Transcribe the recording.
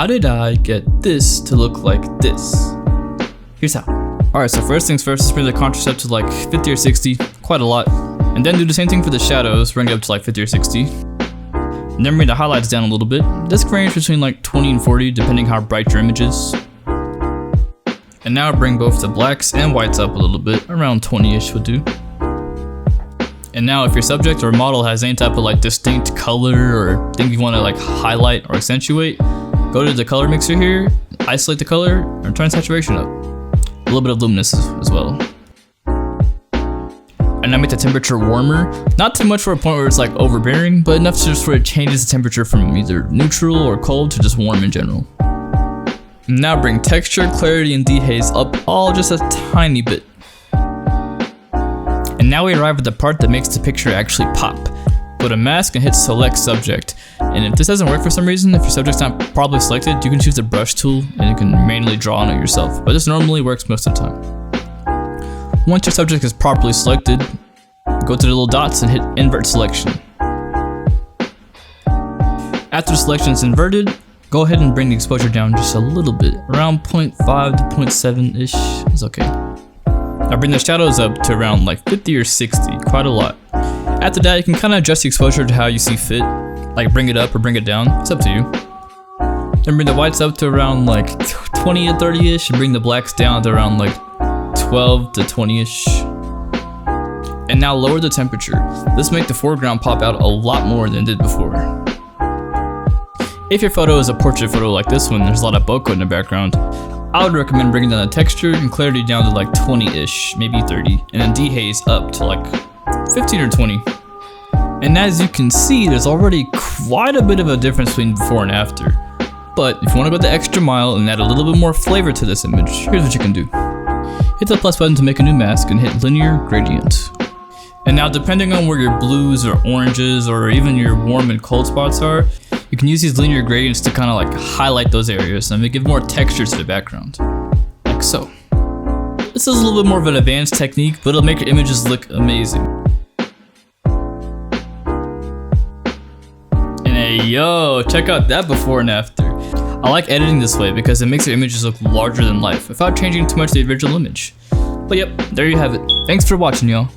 how did I get this to look like this? Here's how. Alright, so first things first, let's bring the contrast up to like 50 or 60, quite a lot. And then do the same thing for the shadows, bring it up to like 50 or 60. And then bring the highlights down a little bit. This can range between like 20 and 40, depending how bright your image is. And now bring both the blacks and whites up a little bit, around 20-ish would do. And now if your subject or model has any type of like distinct color or thing you want to like highlight or accentuate, go to the color mixer here, isolate the color, and turn saturation up. A little bit of luminance as well. And now make the temperature warmer. Not too much for a point where it's like overbearing, but enough just where it changes the temperature from either neutral or cold to just warm in general. Now bring texture, clarity, and dehaze up all just a tiny bit. And now we arrive at the part that makes the picture actually pop. Go to mask and hit select subject. And if this doesn't work for some reason, if your subject's not properly selected, you can choose the brush tool and you can manually draw on it yourself. But this normally works most of the time. Once your subject is properly selected, go to the little dots and hit invert selection. After the selection is inverted, go ahead and bring the exposure down just a little bit. Around 0.5 to 0.7-ish is okay. Now bring the shadows up to around like 50 or 60, quite a lot. After that, you can kind of adjust the exposure to how you see fit. Like bring it up or bring it down, it's up to you. Then bring the whites up to around like 20 to 30-ish and bring the blacks down to around like 12 to 20-ish. And now lower the temperature. This will make the foreground pop out a lot more than it did before. If your photo is a portrait photo like this one, there's a lot of bokeh in the background, I would recommend bringing down the texture and clarity down to like 20-ish, maybe 30, and then dehaze up to like 15 or 20. And as you can see, there's already quite a bit of a difference between before and after. But if you want to go the extra mile and add a little bit more flavor to this image, here's what you can do. Hit the plus button to make a new mask and hit linear gradient. And now depending on where your blues or oranges or even your warm and cold spots are, you can use these linear gradients to kind of like highlight those areas and give more texture to the background, like so. This is a little bit more of an advanced technique, but it'll make your images look amazing. And hey yo, check out that before and after. I like editing this way because it makes your images look larger than life without changing too much the original image. But yep, there you have it. Thanks for watching, y'all.